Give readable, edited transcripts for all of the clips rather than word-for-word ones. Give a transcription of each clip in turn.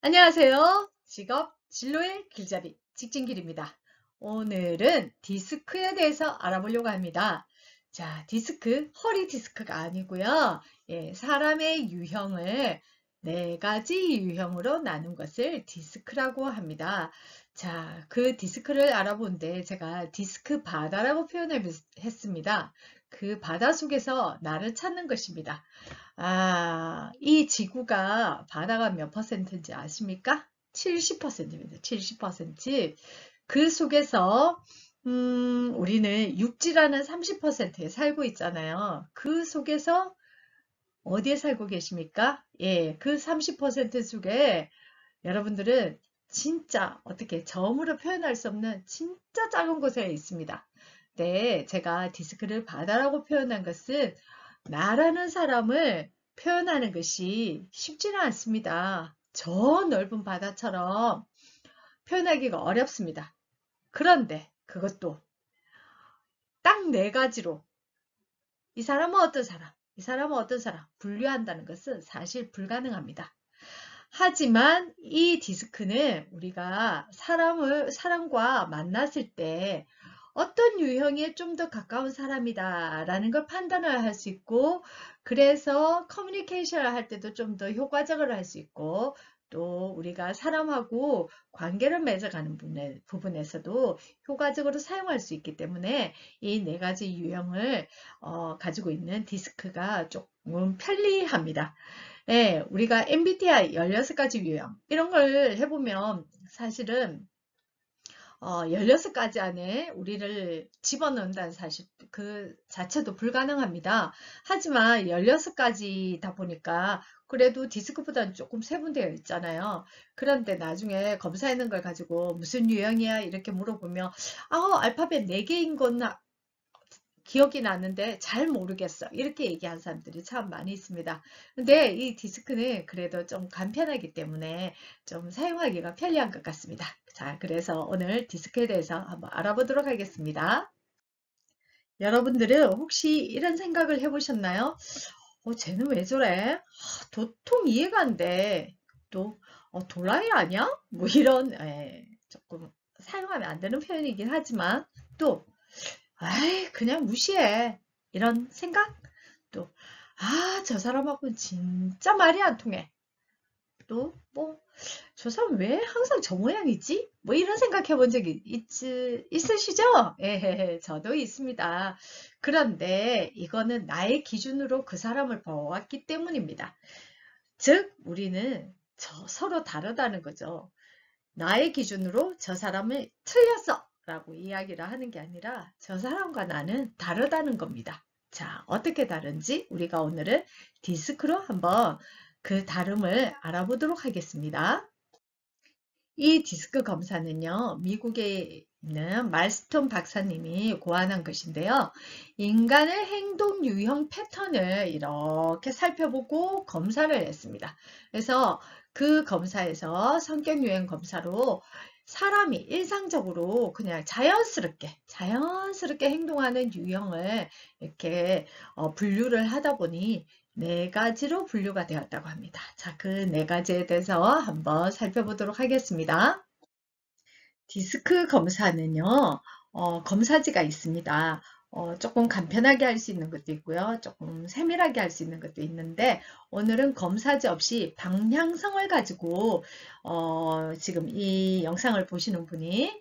안녕하세요. 직업 진로의 길잡이 직진길입니다. 오늘은 디스크에 대해서 알아보려고 합니다. 자, 디스크, 허리 디스크가 아니고요. 사람의 유형을 네 가지 유형으로 나눈 것을 디스크라고 합니다. 자, 그 디스크를 알아보는데 제가 디스크 바다라고 표현했습니다. 그 바다 속에서 나를 찾는 것입니다. 이 지구가 바다가 몇 퍼센트인지 아십니까? 70%입니다. 70%. 그 속에서 우리는 육지라는 30%에 살고 있잖아요. 그 속에서 어디에 살고 계십니까? 예, 그 30% 속에 여러분들은 진짜 어떻게 점으로 표현할 수 없는 진짜 작은 곳에 있습니다. 네, 제가 디스크를 바다라고 표현한 것은 나라는 사람을 표현하는 것이 쉽지는 않습니다. 저 넓은 바다처럼 표현하기가 어렵습니다. 그런데 그것도 딱 네 가지로 이 사람은 어떤 사람, 이 사람은 어떤 사람 분류한다는 것은 사실 불가능합니다. 하지만 이 디스크는 우리가 사람과 만났을 때 어떤 유형에 좀 더 가까운 사람이다 라는 걸 판단을 할 수 있고, 그래서 커뮤니케이션을 할 때도 좀 더 효과적으로 할 수 있고, 또 우리가 사람하고 관계를 맺어가는 부분에서도 효과적으로 사용할 수 있기 때문에 이 네 가지 유형을 가지고 있는 디스크가 조금 편리합니다. 예, 우리가 MBTI 16가지 유형 이런 걸 해보면 사실은 16가지 안에 우리를 집어넣는다는 사실 그 자체도 불가능합니다. 하지만 16가지다 보니까 그래도 디스크보다는 조금 세분되어 있잖아요. 그런데 나중에 검사하는 걸 가지고 무슨 유형이야 이렇게 물어보면 알파벳 4개인 건 기억이 나는데 잘 모르겠어. 이렇게 얘기하는 사람들이 참 많이 있습니다. 근데 이 디스크는 그래도 좀 간편하기 때문에 좀 사용하기가 편리한 것 같습니다. 자, 그래서 오늘 디스크에 대해서 한번 알아보도록 하겠습니다. 여러분들은 혹시 이런 생각을 해보셨나요? 쟤는 왜 저래? 도통 이해가 안 돼. 또, 도라이 아니야? 뭐 이런, 조금 사용하면 안 되는 표현이긴 하지만, 또, 아이, 그냥 무시해. 이런 생각? 또, 저 사람하고는 진짜 말이 안 통해. 또, 뭐, 저 사람 왜 항상 저 모양이지? 뭐 이런 생각해 본 적이 있으시죠? 예, 저도 있습니다. 그런데 이거는 나의 기준으로 그 사람을 보았기 때문입니다. 즉, 우리는 서로 다르다는 거죠. 나의 기준으로 저 사람을 틀렸어 라고 이야기를 하는 게 아니라 저 사람과 나는 다르다는 겁니다. 자, 어떻게 다른지 우리가 오늘은 디스크로 한번 그 다름을 알아보도록 하겠습니다. 이 디스크 검사는요, 미국에 있는 말스톤 박사님이 고안한 것인데요. 인간의 행동 유형 패턴을 이렇게 살펴보고 검사를 했습니다. 그래서 그 검사에서 성격 유형 검사로 사람이 일상적으로 그냥 자연스럽게 행동하는 유형을 이렇게 분류를 하다 보니 네 가지로 분류가 되었다고 합니다. 자, 그 네 가지에 대해서 한번 살펴보도록 하겠습니다. 디스크 검사는요, 검사지가 있습니다. 조금 간편하게 할 수 있는 것도 있고요. 조금 세밀하게 할 수 있는 것도 있는데, 오늘은 검사지 없이 방향성을 가지고, 지금 이 영상을 보시는 분이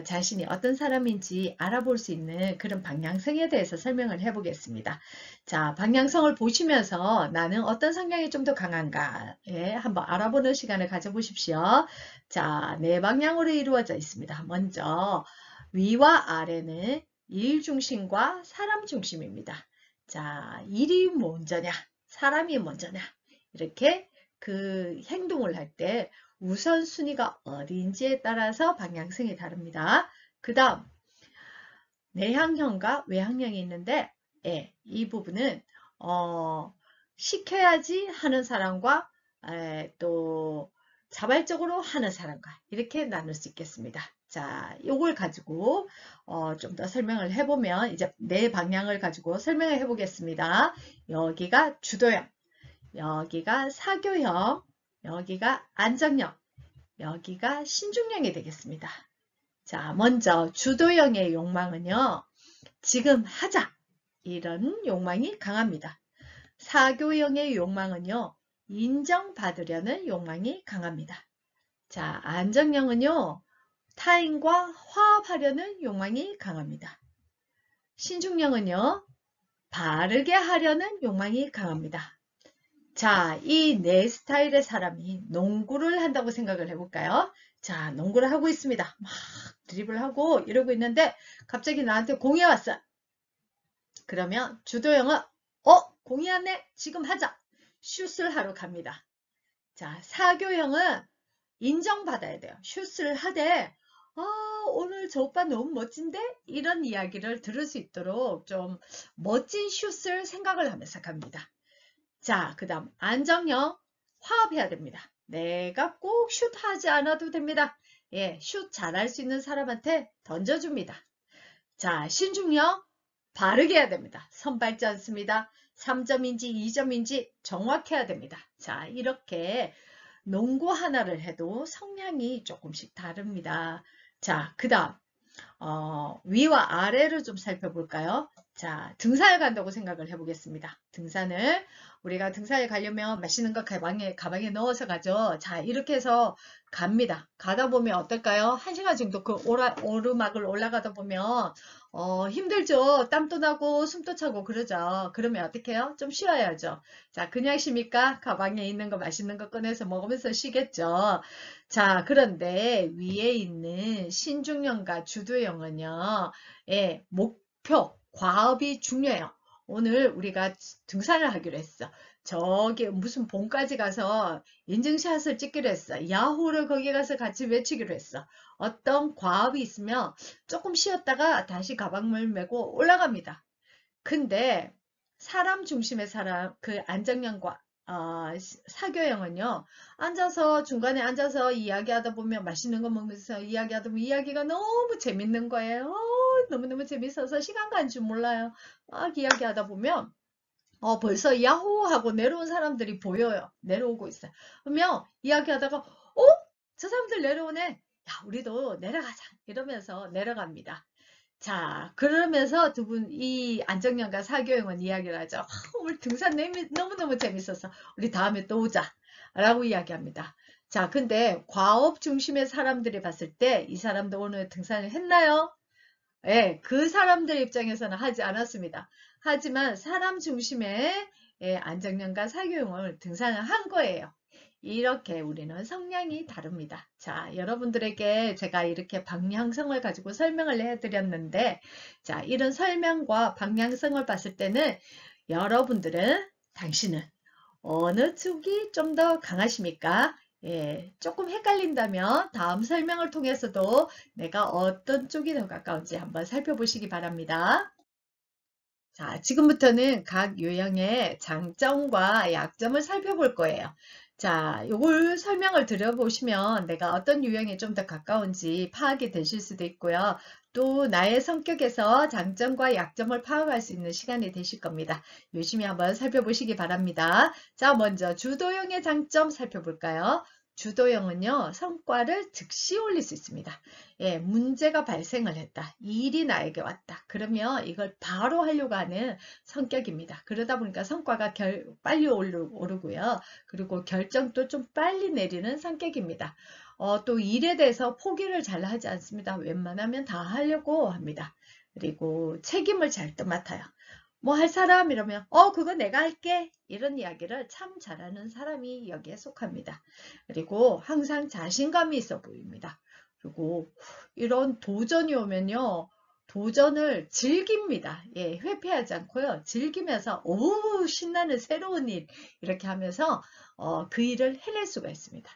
자신이 어떤 사람인지 알아볼 수 있는 그런 방향성에 대해서 설명을 해보겠습니다. 자, 방향성을 보시면서 나는 어떤 성향이 좀 더 강한가, 한번 알아보는 시간을 가져보십시오. 자, 네 방향으로 이루어져 있습니다. 먼저 위와 아래는 일 중심과 사람 중심입니다. 자, 일이 먼저냐, 사람이 먼저냐, 이렇게 그 행동을 할 때 우선순위가 어딘지에 따라서 방향성이 다릅니다. 그 다음, 내향형과 외향형이 있는데, 이 부분은 시켜야지 하는 사람과 또 자발적으로 하는 사람과 이렇게 나눌 수 있겠습니다. 자, 이걸 가지고 좀 더 설명을 해보면 이제 네 방향을 가지고 설명을 해보겠습니다. 여기가 주도형, 여기가 사교형, 여기가 안정형, 여기가 신중형이 되겠습니다. 자, 먼저 주도형의 욕망은요. 지금 하자. 이런 욕망이 강합니다. 사교형의 욕망은요. 인정받으려는 욕망이 강합니다. 자, 안정형은요. 타인과 화합하려는 욕망이 강합니다. 신중형은요. 바르게 하려는 욕망이 강합니다. 자, 이 네 스타일의 사람이 농구를 한다고 생각을 해볼까요? 자, 농구를 하고 있습니다. 막 드리블하고 이러고 있는데 갑자기 나한테 공이 왔어. 그러면 주도형은 공이 왔네. 지금 하자. 슛을 하러 갑니다. 자, 사교형은 인정받아야 돼요. 슛을 하되 오늘 저 오빠 너무 멋진데? 이런 이야기를 들을 수 있도록 좀 멋진 슛을 생각을 하면서 갑니다. 자, 그 다음 안정형 화합해야 됩니다. 내가 꼭 슛하지 않아도 됩니다. 예, 슛 잘할 수 있는 사람한테 던져줍니다. 자, 신중형 바르게 해야 됩니다. 선 밟지 않습니다. 3점인지 2점인지 정확해야 됩니다. 자, 이렇게 농구 하나를 해도 성향이 조금씩 다릅니다. 자, 그 다음 위와 아래를 좀 살펴볼까요? 자, 등산을 간다고 생각을 해보겠습니다. 우리가 등산을 가려면 맛있는 거 가방에 넣어서 가죠. 자, 이렇게 해서 갑니다. 가다 보면 어떨까요? 1시간 정도 그 오르막을 올라가다 보면 힘들죠. 땀도 나고 숨도 차고 그러죠. 그러면 어떻게 해요? 좀 쉬어야죠. 자, 그냥 쉽니까? 가방에 있는 거 맛있는 거 꺼내서 먹으면서 쉬겠죠. 자, 그런데 위에 있는 신중형과 주도형은요. 예, 목표, 과업이 중요해요. 오늘 우리가 등산을 하기로 했어. 저기 무슨 봉까지 가서 인증샷을 찍기로 했어. 야호를 거기 가서 같이 외치기로 했어. 어떤 과업이 있으면 조금 쉬었다가 다시 가방을 메고 올라갑니다. 근데 사람 중심의 그 안정형과 사교형은요. 중간에 앉아서 이야기하다 보면 맛있는 거 먹으면서 이야기하다 보면 이야기가 너무 재밌는 거예요. 너무너무 재밌어서 시간 간 줄 몰라요. 막 이야기하다 보면 벌써 야호 하고 내려온 사람들이 보여요. 내려오고 있어요. 그러면 이야기하다가 저 사람들 내려오네. 야, 우리도 내려가자. 이러면서 내려갑니다. 자, 그러면서 두 분, 이 안정형과 사교형은 이야기를 하죠. 오늘 등산 너무너무 재밌어서 우리 다음에 또 오자. 라고 이야기합니다. 자, 근데 과업 중심의 사람들이 봤을 때 이 사람도 오늘 등산을 했나요? 예, 그 사람들 입장에서는 하지 않았습니다. 하지만 사람 중심의 안정형과 사교형을 등산을 한 거예요. 이렇게 우리는 성향이 다릅니다. 자, 여러분들에게 제가 이렇게 방향성을 가지고 설명을 해드렸는데, 자, 이런 설명과 방향성을 봤을 때는 당신은 어느 쪽이 좀 더 강하십니까? 예, 조금 헷갈린다면 다음 설명을 통해서도 내가 어떤 쪽이 더 가까운지 한번 살펴보시기 바랍니다. 자, 지금부터는 각 유형의 장점과 약점을 살펴볼 거예요. 자, 요걸 설명을 들어보시면 내가 어떤 유형에 좀 더 가까운지 파악이 되실 수도 있고요. 또 나의 성격에서 장점과 약점을 파악할 수 있는 시간이 되실 겁니다. 열심히 한번 살펴보시기 바랍니다. 자, 먼저 주도형의 장점 살펴볼까요? 주도형은요, 성과를 즉시 올릴 수 있습니다. 예, 문제가 발생을 했다. 일이 나에게 왔다. 그러면 이걸 바로 하려고 하는 성격입니다. 그러다 보니까 성과가 빨리 오르고요. 그리고 결정도 좀 빨리 내리는 성격입니다. 또 일에 대해서 포기를 잘 하지 않습니다. 웬만하면 다 하려고 합니다. 그리고 책임을 잘 맡아요. 뭐 할 사람 이러면 그거 내가 할게 이런 이야기를 참 잘하는 사람이 여기에 속합니다. 그리고 항상 자신감이 있어 보입니다. 그리고 이런 도전이 오면요. 도전을 즐깁니다. 예, 회피하지 않고요. 즐기면서 오 신나는 새로운 일 이렇게 하면서 그 일을 해낼 수가 있습니다.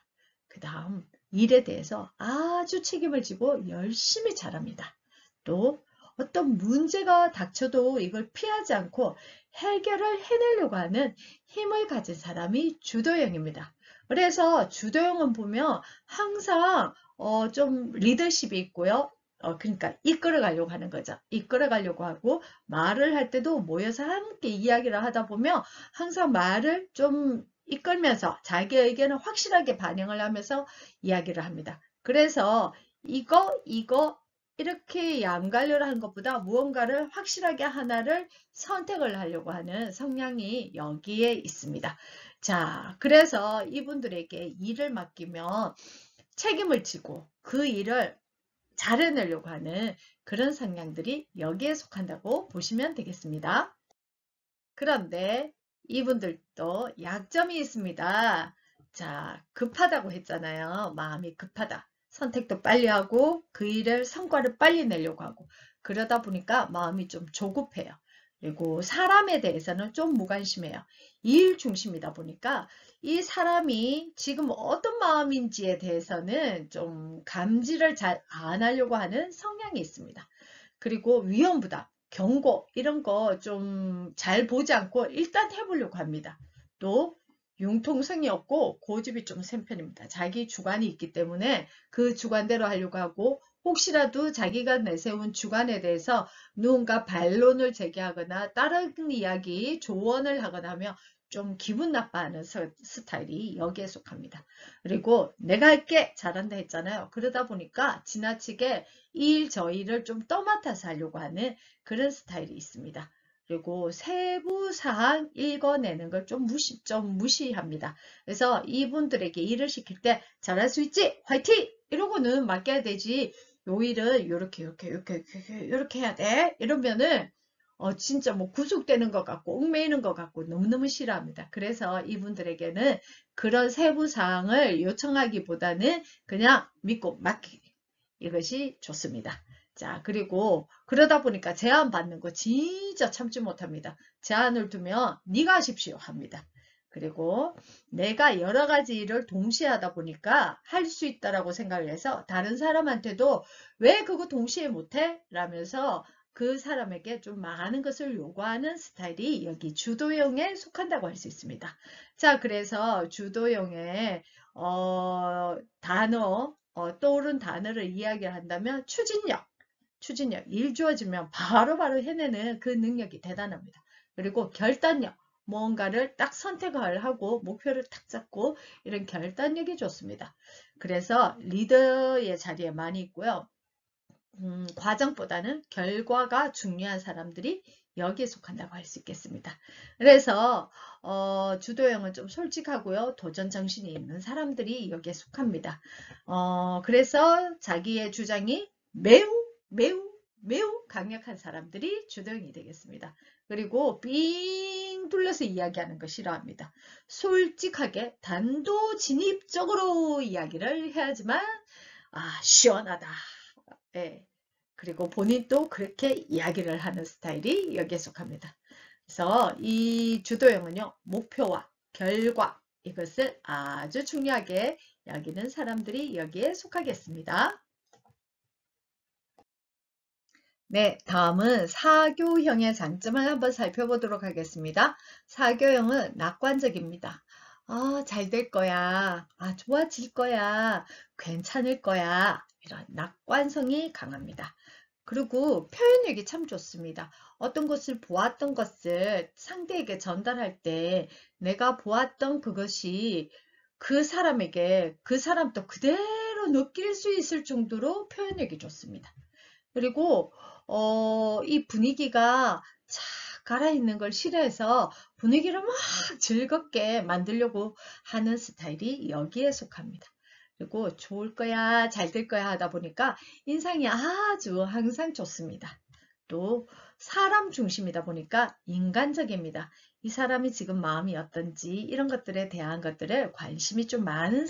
그 다음 일에 대해서 아주 책임을 지고 열심히 잘합니다. 또 어떤 문제가 닥쳐도 이걸 피하지 않고 해결을 해내려고 하는 힘을 가진 사람이 주도형입니다. 그래서 주도형은 보면 항상 좀 리더십이 있고요. 그러니까 이끌어 가려고 하는 거죠. 이끌어 가려고 하고 말을 할 때도 모여서 함께 이야기를 하다 보면 항상 말을 좀 이끌면서 자기 의견을 확실하게 반영을 하면서 이야기를 합니다. 그래서 이거 이렇게 양갈래를 하는 것보다 무언가를 확실하게 하나를 선택을 하려고 하는 성향이 여기에 있습니다. 자, 그래서 이분들에게 일을 맡기면 책임을 지고 그 일을 잘해내려고 하는 그런 성향들이 여기에 속한다고 보시면 되겠습니다. 그런데 이분들도 약점이 있습니다. 자, 급하다고 했잖아요. 마음이 급하다. 선택도 빨리 하고 그 일을 성과를 빨리 내려고 하고 그러다 보니까 마음이 좀 조급해요. 그리고 사람에 대해서는 좀 무관심해요. 일 중심이다 보니까 이 사람이 지금 어떤 마음인지에 대해서는 좀 감지를 잘 안 하려고 하는 성향이 있습니다. 그리고 위험 부담, 경고 이런 거 좀 잘 보지 않고 일단 해보려고 합니다. 또 융통성이 없고 고집이 좀 센 편입니다. 자기 주관이 있기 때문에 그 주관대로 하려고 하고 혹시라도 자기가 내세운 주관에 대해서 누군가 반론을 제기하거나 다른 이야기, 조언을 하거나 하면 좀 기분 나빠하는 스타일이 여기에 속합니다. 그리고 내가 할게 잘한다 했잖아요. 그러다 보니까 지나치게 이 일 저 일을 좀 떠맡아서 하려고 하는 그런 스타일이 있습니다. 그리고 세부 사항 읽어내는 걸 좀 무시합니다. 그래서 이분들에게 일을 시킬 때 잘할 수 있지? 화이팅! 이러고는 맡겨야 되지. 요 일은 요렇게 해야 돼. 이러면은 진짜 뭐 구속되는 것 같고 얽매이는 것 같고 너무너무 싫어합니다. 그래서 이분들에게는 그런 세부 사항을 요청하기보다는 그냥 믿고 맡기기. 이것이 좋습니다. 자, 그리고 그러다 보니까 제안 받는 거 진짜 참지 못합니다. 제안을 두면 네가 하십시오 합니다. 그리고 내가 여러 가지 일을 동시에 하다 보니까 할 수 있다라고 생각을 해서 다른 사람한테도 왜 그거 동시에 못해? 라면서 그 사람에게 좀 많은 것을 요구하는 스타일이 여기 주도형에 속한다고 할 수 있습니다. 자, 그래서 주도형의 단어, 떠오른 단어를 이야기를 한다면 추진력, 일 주어지면 바로바로 해내는 그 능력이 대단합니다. 그리고 결단력, 무언가를 딱 선택을 하고 목표를 딱 잡고 이런 결단력이 좋습니다. 그래서 리더의 자리에 많이 있고요. 과정보다는 결과가 중요한 사람들이 여기에 속한다고 할 수 있겠습니다. 그래서 주도형은 좀 솔직하고요. 도전 정신이 있는 사람들이 여기에 속합니다. 그래서 자기의 주장이 매우 강력한 사람들이 주도형이 되겠습니다. 그리고 삥 둘러서 이야기하는 거 싫어합니다. 솔직하게 단도진입적으로 이야기를 해야지만 시원하다. 네. 그리고 본인도 그렇게 이야기를 하는 스타일이 여기에 속합니다. 그래서 이 주도형은요, 목표와 결과 이것을 아주 중요하게 여기는 사람들이 여기에 속하겠습니다. 네, 다음은 사교형의 장점을 한번 살펴보도록 하겠습니다. 사교형은 낙관적입니다. 잘 될 거야. 좋아질 거야. 괜찮을 거야. 이런 낙관성이 강합니다. 그리고 표현력이 참 좋습니다. 어떤 것을 보았던 것을 상대에게 전달할 때 내가 보았던 그것이 그 사람에게 그 사람도 그대로 느낄 수 있을 정도로 표현력이 좋습니다. 그리고 이 분위기가 착 가라앉는 걸 싫어해서 분위기를 막 즐겁게 만들려고 하는 스타일이 여기에 속합니다. 그리고 좋을 거야, 잘 될 거야 하다 보니까 인상이 아주 항상 좋습니다. 또 사람 중심이다 보니까 인간적입니다. 이 사람이 지금 마음이 어떤지 이런 것들에 대한 것들을 관심이 좀 많은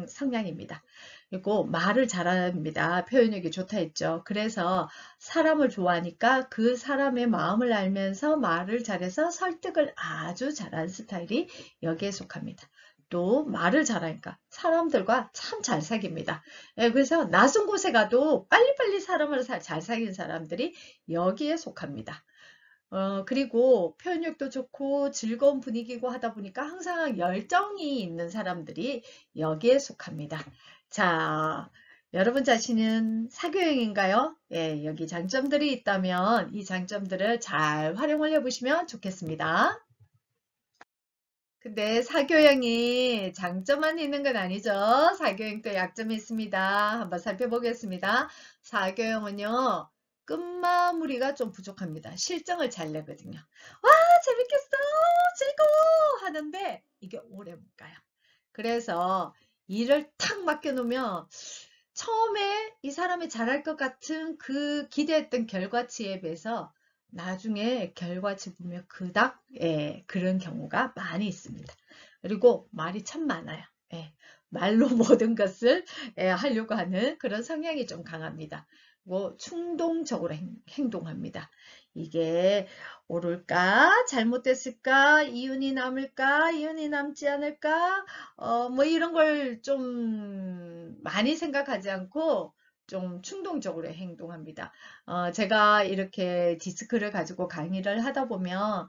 성향입니다. 그리고 말을 잘합니다. 표현력이 좋다 했죠. 그래서 사람을 좋아하니까 그 사람의 마음을 알면서 말을 잘해서 설득을 아주 잘하는 스타일이 여기에 속합니다. 또 말을 잘하니까 사람들과 참 잘 사깁니다. 그래서 낯선 곳에 가도 빨리빨리 사람을 잘 사귄 사람들이 여기에 속합니다. 그리고 표현력도 좋고 즐거운 분위기고 하다 보니까 항상 열정이 있는 사람들이 여기에 속합니다. 자, 여러분 자신은 사교형인가요? 예, 여기 장점들이 있다면 이 장점들을 잘 활용을 해보시면 좋겠습니다. 근데 사교형이 장점만 있는 건 아니죠. 사교형도 약점이 있습니다. 한번 살펴보겠습니다. 사교형은요, 끝마무리가 좀 부족합니다. 실정을 잘 내거든요. 와, 재밌겠어! 즐거워! 하는데 이게 오래 못 가요. 그래서 일을 탁 맡겨놓으면 처음에 이 사람이 잘할 것 같은 그 기대했던 결과치에 비해서 나중에 결과치 보면 그닥 그런 경우가 많이 있습니다. 그리고 말이 참 많아요. 말로 모든 것을 하려고 하는 그런 성향이 좀 강합니다. 그리고 충동적으로 행동합니다. 이게 옳을까? 잘못됐을까? 이윤이 남을까? 이윤이 남지 않을까? 뭐 이런 걸 좀 많이 생각하지 않고 좀 충동적으로 행동합니다. 제가 이렇게 디스크를 가지고 강의를 하다 보면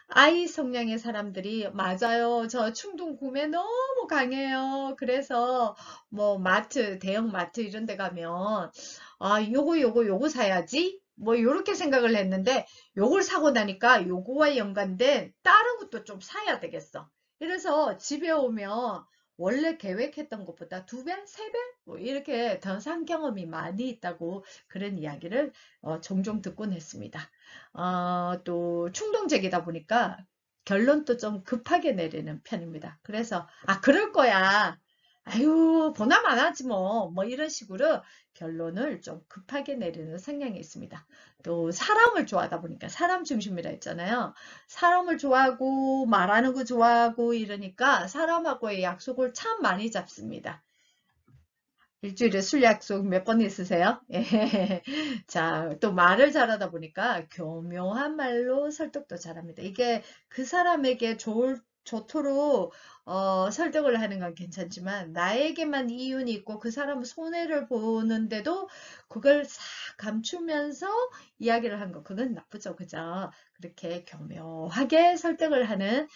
I 성향의 사람들이 맞아요. 저 충동 구매 너무 강해요. 그래서 뭐 마트, 대형 마트 이런 데 가면 요거 사야지. 뭐 요렇게 생각을 했는데 요걸 사고 나니까 요거와 연관된 다른 것도 좀 사야 되겠어. 그래서 집에 오면 원래 계획했던 것보다 2배, 3배 뭐 이렇게 더 산 경험이 많이 있다고 그런 이야기를 종종 듣곤 했습니다. 또 충동적이다 보니까 결론도 좀 급하게 내리는 편입니다. 그래서 그럴 거야. 아유 보나마 안 하지 뭐 이런 식으로 결론을 좀 급하게 내리는 성향이 있습니다. 또 사람을 좋아하다 보니까 사람 중심이라 했잖아요. 사람을 좋아하고 말하는 거 좋아하고 이러니까 사람하고의 약속을 참 많이 잡습니다. 일주일에 술 약속 몇 번 있으세요? 예. 자, 또 말을 잘하다 보니까 교묘한 말로 설득도 잘합니다. 이게 그 사람에게 좋도록 설득을 하는 건 괜찮지만 나에게만 이윤이 있고 그 사람은 손해를 보는데도 그걸 싹 감추면서 이야기를 한 거, 그건 나쁘죠. 그죠? 그렇게 교묘하게 설득을 하는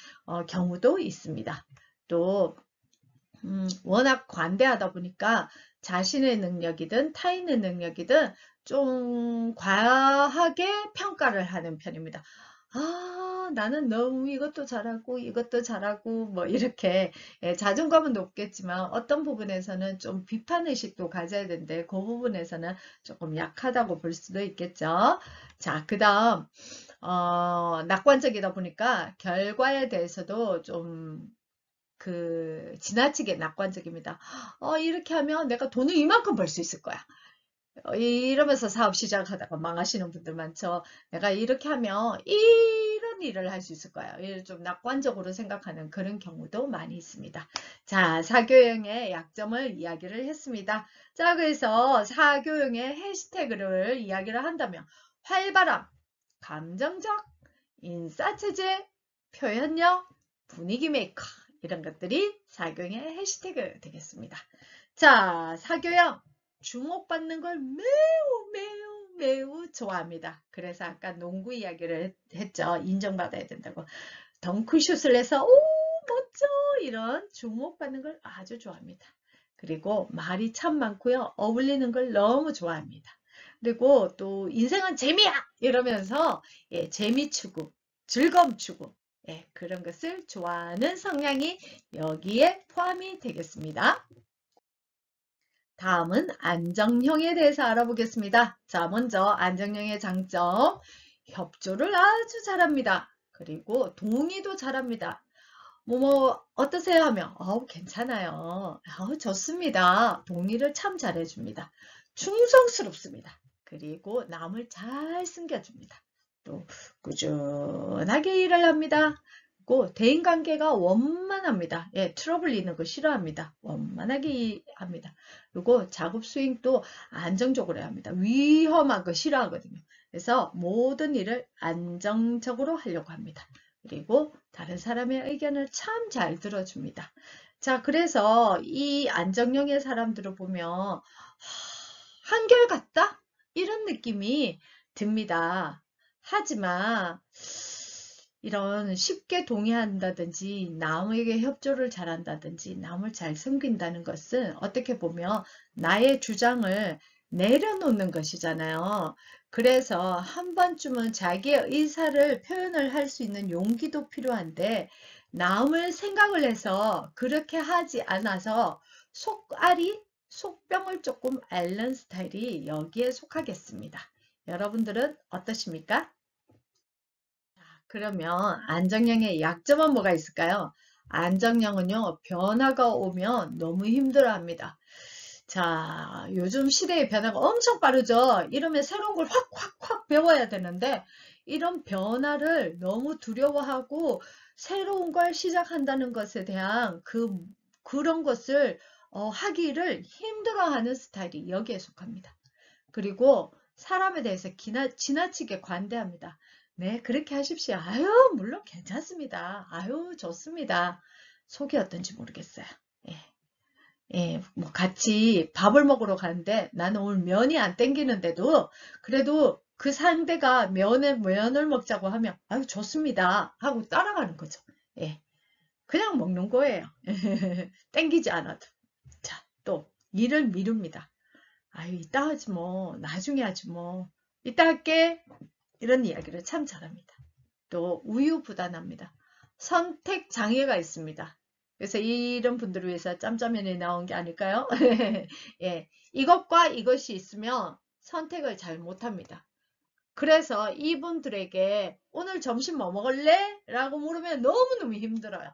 경우도 있습니다. 또 워낙 관대하다 보니까 자신의 능력이든 타인의 능력이든 좀 과하게 평가를 하는 편입니다. 나는 너무 이것도 잘하고 이것도 잘하고 뭐 이렇게 자존감은 높겠지만 어떤 부분에서는 좀 비판의식도 가져야 되는데 그 부분에서는 조금 약하다고 볼 수도 있겠죠. 자, 그 다음 낙관적이다 보니까 결과에 대해서도 좀 지나치게 낙관적입니다. 이렇게 하면 내가 돈을 이만큼 벌 수 있을 거야. 이러면서 사업 시작하다가 망하시는 분들 많죠. 내가 이렇게 하면 이런 일을 할 수 있을 거야. 좀 낙관적으로 생각하는 그런 경우도 많이 있습니다. 자, 사교형의 약점을 이야기를 했습니다. 자, 그래서 사교형의 해시태그를 이야기를 한다면 활발함, 감정적, 인싸체제, 표현력, 분위기 메이커 이런 것들이 사교형의 해시태그 되겠습니다. 자, 사교형 주목받는 걸 매우 좋아합니다. 그래서 아까 농구 이야기를 했죠. 인정받아야 된다고. 덩크슛을 해서 오 멋져 이런 주목받는 걸 아주 좋아합니다. 그리고 말이 참 많고요. 어울리는 걸 너무 좋아합니다. 그리고 또 인생은 재미야 이러면서 재미 추구, 즐거움 추구 그런 것을 좋아하는 성향이 여기에 포함이 되겠습니다. 다음은 안정형에 대해서 알아보겠습니다. 자, 먼저 안정형의 장점, 협조를 아주 잘합니다. 그리고 동의도 잘합니다. 어떠세요 하면 괜찮아요. 좋습니다. 동의를 참 잘해줍니다. 충성스럽습니다. 그리고 남을 잘 숨겨줍니다. 또 꾸준하게 일을 합니다. 대인관계가 원만합니다. 트러블 있는 거 싫어합니다. 원만하게 합니다. 그리고 작업 수행도 안정적으로 해야 합니다. 위험한 거 싫어하거든요. 그래서 모든 일을 안정적으로 하려고 합니다. 그리고 다른 사람의 의견을 참 잘 들어줍니다. 자, 그래서 이 안정형의 사람들을 보면 한결같다? 이런 느낌이 듭니다. 하지만 이런 쉽게 동의한다든지 남에게 협조를 잘한다든지 남을 잘 섬긴다는 것은 어떻게 보면 나의 주장을 내려놓는 것이잖아요. 그래서 한 번쯤은 자기의 의사를 표현을 할 수 있는 용기도 필요한데 남을 생각을 해서 그렇게 하지 않아서 속앓이, 속병을 조금 앓는 스타일이 여기에 속하겠습니다. 여러분들은 어떠십니까? 그러면 안정형의 약점은 뭐가 있을까요? 안정형은요, 변화가 오면 너무 힘들어합니다. 자, 요즘 시대의 변화가 엄청 빠르죠? 이러면 새로운 걸 확 배워야 되는데, 이런 변화를 너무 두려워하고, 새로운 걸 시작한다는 것에 대한 그런 것을 하기를 힘들어하는 스타일이 여기에 속합니다. 그리고 사람에 대해서 지나치게 관대합니다. 네, 그렇게 하십시오. 아유, 물론 괜찮습니다. 아유, 좋습니다. 속이 어떤지 모르겠어요. 예, 예, 뭐 같이 밥을 먹으러 가는데 나는 오늘 면이 안 땡기는데도 그래도 그 상대가 면을 먹자고 하면 아유, 좋습니다. 하고 따라가는 거죠. 예, 그냥 먹는 거예요. 땡기지 않아도. 자, 또 일을 미룹니다. 아유, 이따 하지 뭐, 나중에 하지 뭐, 이따 할게. 이런 이야기를 참 잘합니다. 또 우유부단합니다. 선택 장애가 있습니다. 그래서 이런 분들을 위해서 짬짜면이 나온 게 아닐까요? 예, 이것과 이것이 있으면 선택을 잘 못합니다. 그래서 이분들에게 오늘 점심 뭐 먹을래? 라고 물으면 너무너무 힘들어요.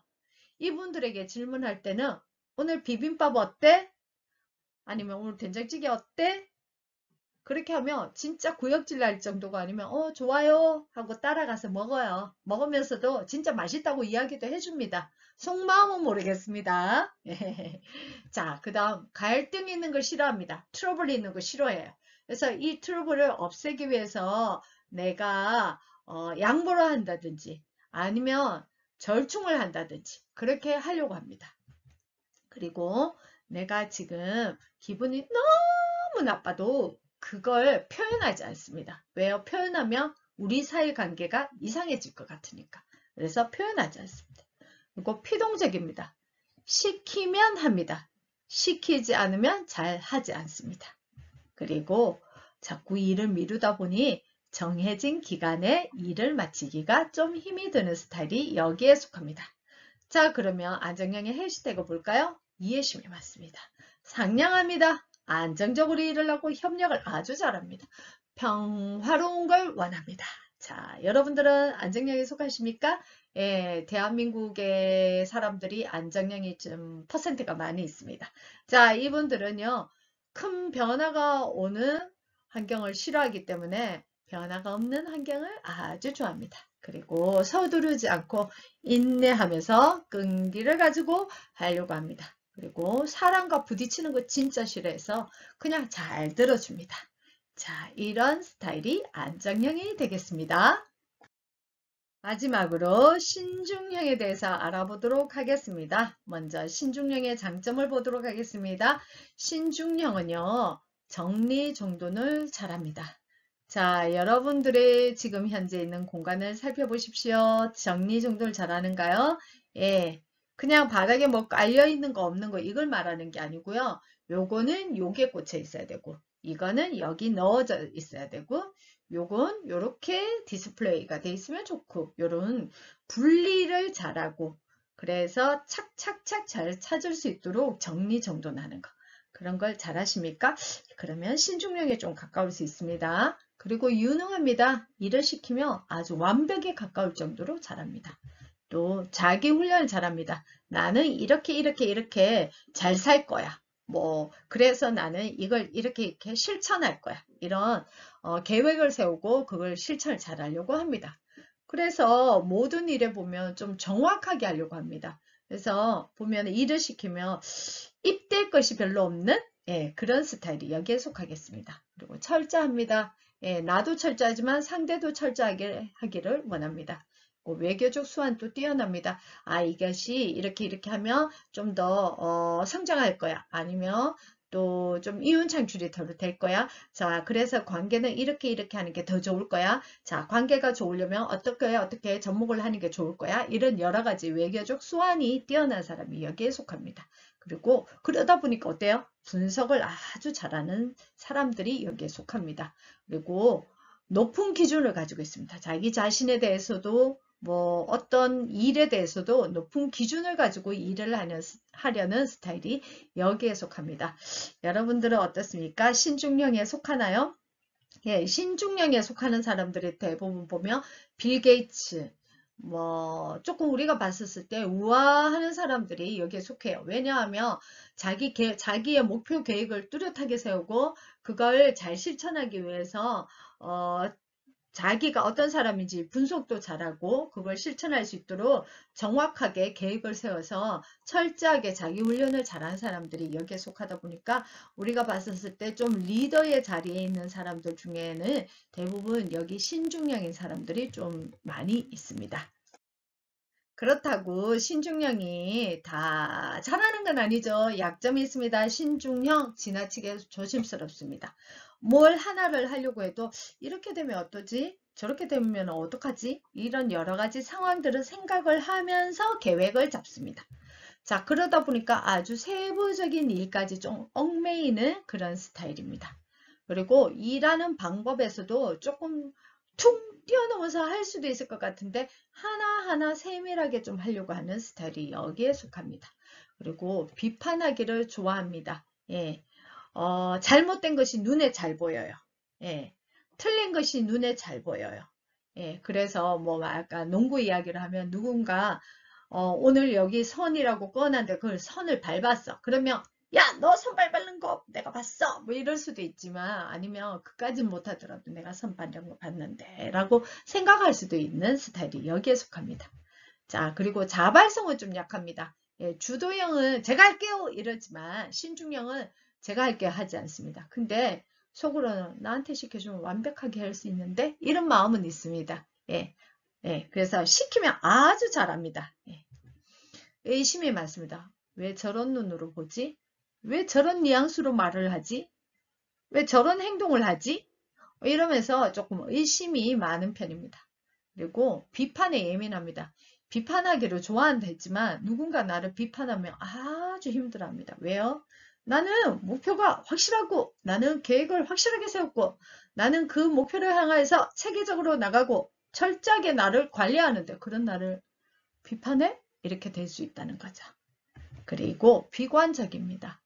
이분들에게 질문할 때는 오늘 비빔밥 어때? 아니면 오늘 된장찌개 어때? 그렇게 하면 진짜 구역질 날 정도가 아니면 좋아요 하고 따라가서 먹어요. 먹으면서도 진짜 맛있다고 이야기도 해줍니다. 속마음은 모르겠습니다. 자, 그 다음 갈등 있는 걸 싫어합니다. 트러블 있는 거 싫어해요. 그래서 이 트러블을 없애기 위해서 내가 양보를 한다든지 아니면 절충을 한다든지 그렇게 하려고 합니다. 그리고 내가 지금 기분이 너무 나빠도 그걸 표현하지 않습니다. 왜요? 표현하면 우리 사이 관계가 이상해질 것 같으니까. 그래서 표현하지 않습니다. 그리고 피동적입니다. 시키면 합니다. 시키지 않으면 잘 하지 않습니다. 그리고 자꾸 일을 미루다 보니 정해진 기간에 일을 마치기가 좀 힘이 드는 스타일이 여기에 속합니다. 자, 그러면 안정형의 해시태그 볼까요? 이해심이 맞습니다. 상냥합니다. 안정적으로 일을 하고 협력을 아주 잘합니다. 평화로운 걸 원합니다. 자, 여러분들은 안정형에 속하십니까? 예, 대한민국의 사람들이 안정형이 좀 퍼센트가 많이 있습니다. 자, 이분들은요, 큰 변화가 오는 환경을 싫어하기 때문에 변화가 없는 환경을 아주 좋아합니다. 그리고 서두르지 않고 인내하면서 끈기를 가지고 하려고 합니다. 그리고 사람과 부딪히는 거 진짜 싫어해서 그냥 잘 들어줍니다. 자, 이런 스타일이 안정형이 되겠습니다. 마지막으로 신중형에 대해서 알아보도록 하겠습니다. 먼저 신중형의 장점을 보도록 하겠습니다. 신중형은요, 정리정돈을 잘합니다. 자, 여러분들의 지금 현재 있는 공간을 살펴보십시오. 정리정돈을 잘하는가요? 예, 그냥 바닥에 뭐 깔려있는 거 없는 거 이걸 말하는 게 아니고요. 요거는 요게 꽂혀 있어야 되고 이거는 여기 넣어져 있어야 되고 요건 요렇게 디스플레이가 돼 있으면 좋고 요런 분리를 잘하고 그래서 착착착 잘 찾을 수 있도록 정리정돈하는 거 그런 걸 잘하십니까? 그러면 신중력에 좀 가까울 수 있습니다. 그리고 유능합니다. 일을 시키면 아주 완벽에 가까울 정도로 잘합니다. 또 자기 훈련을 잘합니다. 나는 이렇게 잘 살 거야. 뭐 그래서 나는 이걸 이렇게 실천할 거야. 이런 계획을 세우고 그걸 실천을 잘 하려고 합니다. 그래서 모든 일에 보면 좀 정확하게 하려고 합니다. 그래서 보면 일을 시키면 입댈 것이 별로 없는 그런 스타일이 여기에 속하겠습니다. 그리고 철저합니다. 나도 철저하지만 상대도 철저하게 하기를 원합니다. 외교적 수완도 뛰어납니다. 아, 이것이 이렇게 하면 좀 더 성장할 거야. 아니면 또 좀 이윤 창출이 더 될 거야. 자, 그래서 관계는 이렇게 하는 게 더 좋을 거야. 자, 관계가 좋으려면 어떻게 접목을 하는 게 좋을 거야. 이런 여러 가지 외교적 수완이 뛰어난 사람이 여기에 속합니다. 그리고 그러다 보니까 어때요? 분석을 아주 잘하는 사람들이 여기에 속합니다. 그리고 높은 기준을 가지고 있습니다. 자기 자신에 대해서도 뭐 어떤 일에 대해서도 높은 기준을 가지고 일을 하려는 스타일이 여기에 속합니다. 여러분들은 어떻습니까? 신중령에 속하나요? 예, 신중령에 속하는 사람들이 대부분 보면 빌 게이츠, 뭐 조금 우리가 봤었을 때 우아하는 사람들이 여기에 속해요. 왜냐하면 자기의 목표 계획을 뚜렷하게 세우고 그걸 잘 실천하기 위해서 자기가 어떤 사람인지 분석도 잘하고 그걸 실천할 수 있도록 정확하게 계획을 세워서 철저하게 자기 훈련을 잘한 사람들이 여기에 속하다 보니까 우리가 봤었을 때 좀 리더의 자리에 있는 사람들 중에는 대부분 여기 신중량인 사람들이 좀 많이 있습니다. 그렇다고 신중령이 다 잘하는 건 아니죠. 약점이 있습니다. 신중령 지나치게 조심스럽습니다. 뭘 하나를 하려고 해도 이렇게 되면 어떠지? 저렇게 되면 어떡하지? 이런 여러 가지 상황들을 생각을 하면서 계획을 잡습니다. 자, 그러다 보니까 아주 세부적인 일까지 좀 얽매이는 그런 스타일입니다. 그리고 일하는 방법에서도 조금 퉁 뛰어넘어서 할 수도 있을 것 같은데 하나하나 세밀하게 좀 하려고 하는 스타일이 여기에 속합니다. 그리고 비판하기를 좋아합니다. 예. 잘못된 것이 눈에 잘 보여요. 예. 틀린 것이 눈에 잘 보여요. 예. 그래서 뭐 아까 농구 이야기를 하면 누군가 오늘 여기 선이라고 꺼놨는데 그걸 선을 밟았어. 그러면 야, 너 선 밟는 거 내가 봤어. 뭐 이럴 수도 있지만 아니면 그까진 못하더라도 내가 선 밟는 거 봤는데 라고 생각할 수도 있는 스타일이 여기에 속합니다. 자, 그리고 자발성은 좀 약합니다. 예, 주도형은 제가 할게요 이러지만 신중형은 제가 할게요 하지 않습니다. 근데 속으로는 나한테 시켜주면 완벽하게 할 수 있는데 이런 마음은 있습니다. 예, 예, 그래서 시키면 아주 잘합니다. 예. 의심이 많습니다. 왜 저런 눈으로 보지? 왜 저런 뉘앙스로 말을 하지? 왜 저런 행동을 하지? 이러면서 조금 의심이 많은 편입니다. 그리고 비판에 예민합니다. 비판하기를 좋아한다 했지만 누군가 나를 비판하면 아주 힘들어합니다. 왜요? 나는 목표가 확실하고 나는 계획을 확실하게 세웠고 나는 그 목표를 향해서 체계적으로 나가고 철저하게 나를 관리하는데 그런 나를 비판해? 이렇게 될 수 있다는 거죠. 그리고 비관적입니다.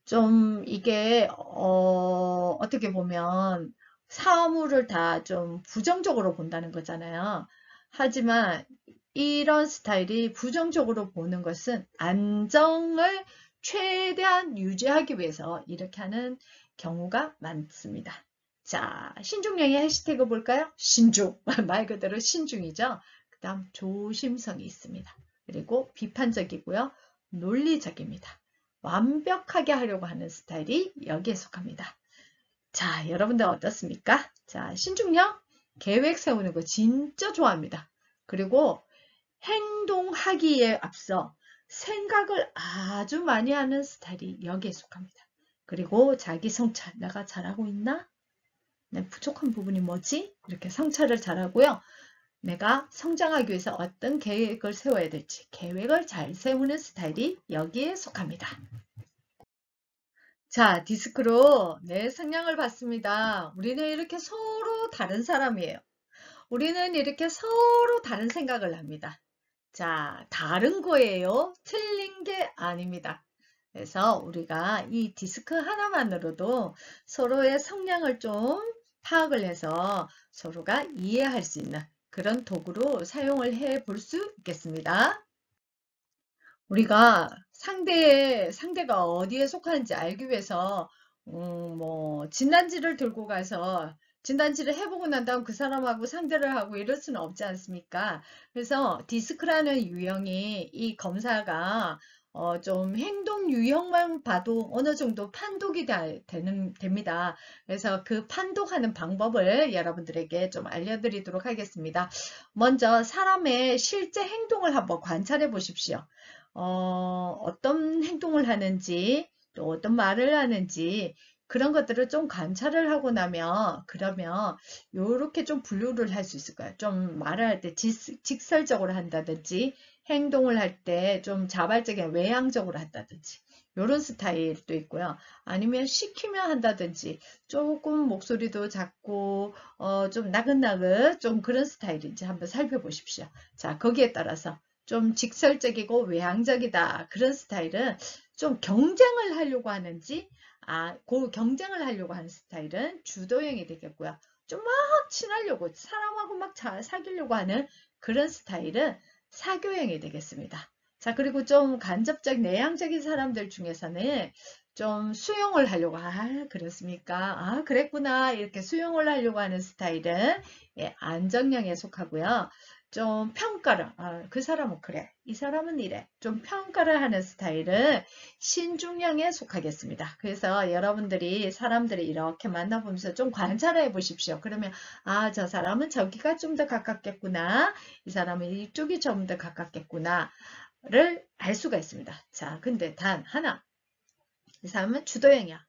좀 이게 어떻게 보면 사물을 다 좀 부정적으로 본다는 거잖아요. 하지만 이런 스타일이 부정적으로 보는 것은 안정을 최대한 유지하기 위해서 이렇게 하는 경우가 많습니다. 자, 신중량의 해시태그 볼까요? 신중. 말 그대로 신중이죠. 그 다음 조심성이 있습니다. 그리고 비판적이고요. 논리적입니다. 완벽하게 하려고 하는 스타일이 여기에 속합니다. 자, 여러분들 어떻습니까? 자, 신중력 계획 세우는 거 진짜 좋아합니다. 그리고 행동하기에 앞서 생각을 아주 많이 하는 스타일이 여기에 속합니다. 그리고 자기 성찰, 내가 잘하고 있나? 내 부족한 부분이 뭐지? 이렇게 성찰을 잘하고요. 내가 성장하기 위해서 어떤 계획을 세워야 될지 계획을 잘 세우는 스타일이 여기에 속합니다. 자, 디스크로 내 성향을 봤습니다. 우리는 이렇게 서로 다른 사람이에요. 우리는 이렇게 서로 다른 생각을 합니다. 자, 다른 거예요. 틀린 게 아닙니다. 그래서 우리가 이 디스크 하나만으로도 서로의 성향을 좀 파악을 해서 서로가 이해할 수 있는 그런 도구로 사용을 해 볼 수 있겠습니다. 우리가 상대가 어디에 속하는지 알기 위해서 뭐 진단지를 들고 가서 진단지를 해보고 난 다음 그 사람하고 상대를 하고 이럴 수는 없지 않습니까? 그래서 디스크라는 유형이 이 검사가 좀 행동 유형만 봐도 어느 정도 판독이 됩니다. 그래서 그 판독하는 방법을 여러분들에게 좀 알려드리도록 하겠습니다. 먼저 사람의 실제 행동을 한번 관찰해 보십시오. 어떤 행동을 하는지 또 어떤 말을 하는지 그런 것들을 좀 관찰을 하고 나면 그러면 요렇게 좀 분류를 할 수 있을 거예요. 좀 말을 할 때 직설적으로 한다든지 행동을 할 때 좀 자발적인 외향적으로 한다든지 요런 스타일도 있고요. 아니면 시키면 한다든지 조금 목소리도 작고 좀 나긋나긋 좀 그런 스타일인지 한번 살펴보십시오. 자, 거기에 따라서 좀 직설적이고 외향적이다. 그런 스타일은 좀 경쟁을 하려고 하는지 그 경쟁을 하려고 하는 스타일은 주도형이 되겠고요. 좀 막 친하려고 사람하고 막 잘 사귀려고 하는 그런 스타일은 사교형이 되겠습니다. 자, 그리고 좀 간접적 내향적인 사람들 중에서는 좀 수용을 하려고 그렇습니까? 그랬구나 이렇게 수용을 하려고 하는 스타일은 예, 안정형에 속하고요. 좀 평가를 그 사람은 그래 이 사람은 이래 좀 평가를 하는 스타일은 신중형에 속하겠습니다. 그래서 여러분들이 사람들이 이렇게 만나보면서 좀 관찰해 보십시오. 그러면 저 사람은 저기가 좀 더 가깝겠구나 이 사람은 이쪽이 좀 더 가깝겠구나 를 알 수가 있습니다. 자, 근데 단 하나 이 사람은 주도형이야.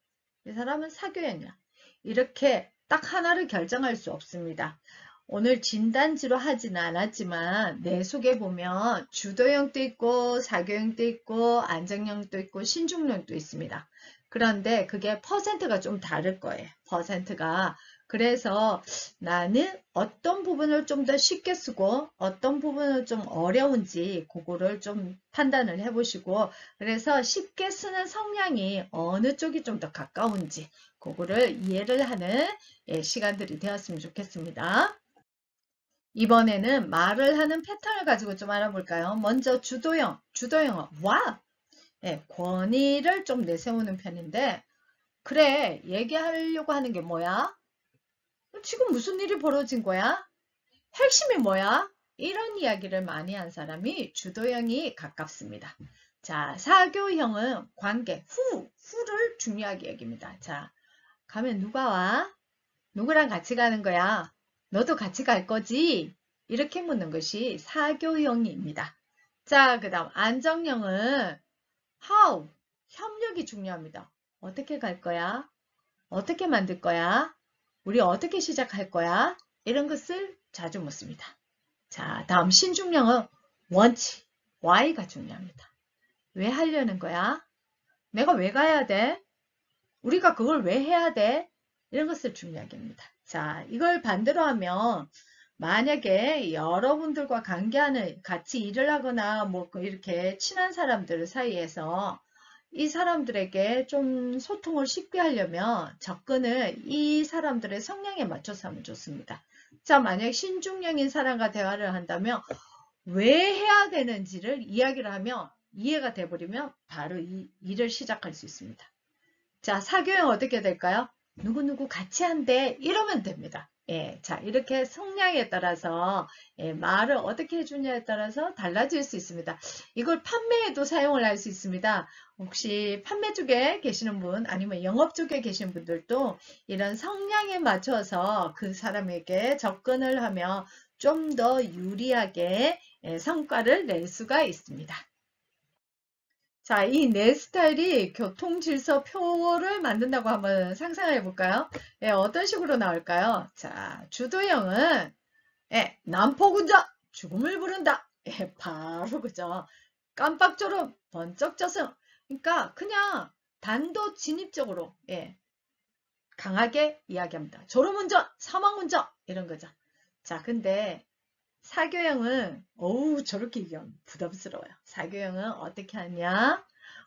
이 사람은 사교형이야. 이렇게 딱 하나를 결정할 수 없습니다. 오늘 진단지로 하지는 않았지만 내 속에 보면 주도형도 있고 사교형도 있고 안정형도 있고 신중형도 있습니다. 그런데 그게 퍼센트가 좀 다를 거예요. 퍼센트가. 그래서 나는 어떤 부분을 좀 더 쉽게 쓰고 어떤 부분을 좀 어려운지 그거를 좀 판단을 해보시고 그래서 쉽게 쓰는 성향이 어느 쪽이 좀 더 가까운지 그거를 이해를 하는 시간들이 되었으면 좋겠습니다. 이번에는 말을 하는 패턴을 가지고 좀 알아볼까요? 먼저 주도형, 주도형은 와! 권위를 좀 내세우는 편인데 그래, 얘기하려고 하는 게 뭐야? 지금 무슨 일이 벌어진 거야? 핵심이 뭐야? 이런 이야기를 많이 한 사람이 주도형이 가깝습니다. 자, 사교형은 관계, 후를 중요하게 여깁니다. 자, 가면 누가 와? 누구랑 같이 가는 거야? 너도 같이 갈 거지? 이렇게 묻는 것이 사교형입니다. 자, 그 다음 안정형은 how, 협력이 중요합니다. 어떻게 갈 거야? 어떻게 만들 거야? 우리 어떻게 시작할 거야? 이런 것을 자주 묻습니다. 자, 다음 신중형은 원치, why가 중요합니다. 왜 하려는 거야? 내가 왜 가야 돼? 우리가 그걸 왜 해야 돼? 이런 것을 중요하게 합니다. 자, 이걸 반대로 하면 만약에 여러분들과 관계하는 같이 일을 하거나 뭐 이렇게 친한 사람들 사이에서 이 사람들에게 좀 소통을 쉽게 하려면 접근을 이 사람들의 성향에 맞춰서 하면 좋습니다. 자, 만약 신중형인 사람과 대화를 한다면 왜 해야 되는지를 이야기를 하면 이해가 돼버리면 바로 이 일을 시작할 수 있습니다. 자, 사교형 어떻게 될까요? 누구누구 같이 한대 이러면 됩니다. 예, 자, 이렇게 성향에 따라서 말을 어떻게 해주냐에 따라서 달라질 수 있습니다. 이걸 판매에도 사용을 할 수 있습니다. 혹시 판매 쪽에 계시는 분 아니면 영업 쪽에 계신 분들도 이런 성향에 맞춰서 그 사람에게 접근을 하면 좀 더 유리하게 성과를 낼 수가 있습니다. 자, 이 네 스타일이 교통질서표를 만든다고 한번 상상해 볼까요? 어떤 식으로 나올까요? 자, 주도형은 난폭운전, 죽음을 부른다. 바로 그죠. 깜빡조름, 번쩍저승. 그러니까 그냥 단도 진입적으로 강하게 이야기합니다. 졸음운전, 사망운전 이런 거죠. 자, 근데 사교형은 저렇게 얘기하면 부담스러워요. 사교형은 어떻게 하냐?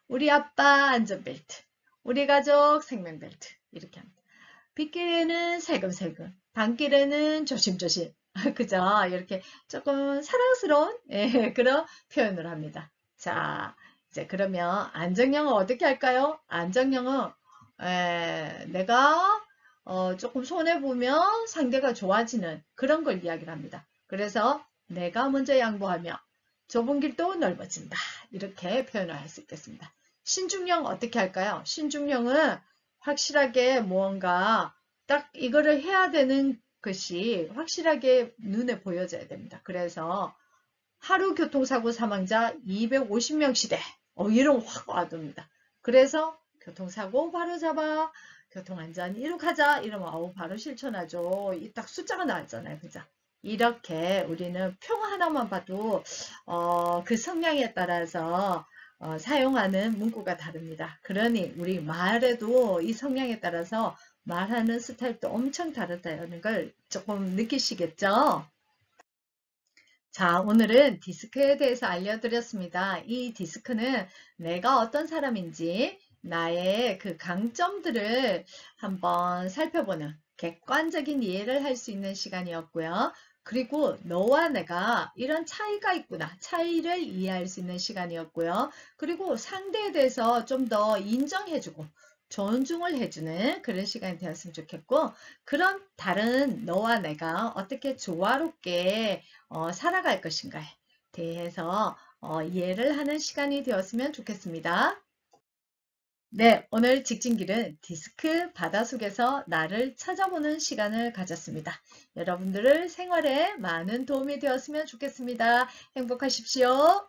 우리 아빠 안전벨트, 우리 가족 생명벨트 이렇게 합니다. 빗길에는 살금살금, 밤길에는 조심조심. 그죠? 이렇게 조금 사랑스러운 그런 표현을 합니다. 자, 이제 그러면 안정형은 어떻게 할까요? 안정형은 내가 조금 손해보면 상대가 좋아지는 그런 걸 이야기를 합니다. 그래서 내가 먼저 양보하며 좁은 길도 넓어진다. 이렇게 표현을 할 수 있겠습니다. 신중형 어떻게 할까요? 신중형은 확실하게 무언가 딱 이거를 해야 되는 것이 확실하게 눈에 보여져야 됩니다. 그래서 하루 교통사고 사망자 250명 시대 이런 확 와둡니다. 그래서 교통사고 바로잡아 교통안전 이룩하자 이러면 바로 실천하죠. 이 딱 숫자가 나왔잖아요. 그죠? 이렇게 우리는 표 하나만 봐도 그 성향에 따라서 사용하는 문구가 다릅니다. 그러니 우리 말에도 이 성향에 따라서 말하는 스타일도 엄청 다르다는 걸 조금 느끼시겠죠? 자, 오늘은 디스크에 대해서 알려드렸습니다. 이 디스크는 내가 어떤 사람인지 나의 그 강점들을 한번 살펴보는 객관적인 이해를 할 수 있는 시간이었고요. 그리고 너와 내가 이런 차이가 있구나. 차이를 이해할 수 있는 시간이었고요. 그리고 상대에 대해서 좀 더 인정해주고 존중을 해주는 그런 시간이 되었으면 좋겠고, 그런 다른 너와 내가 어떻게 조화롭게 살아갈 것인가에 대해서 이해를 하는 시간이 되었으면 좋겠습니다. 네, 오늘 직진길은 디스크 바닷속에서 나를 찾아보는 시간을 가졌습니다. 여러분들을 생활에 많은 도움이 되었으면 좋겠습니다. 행복하십시오.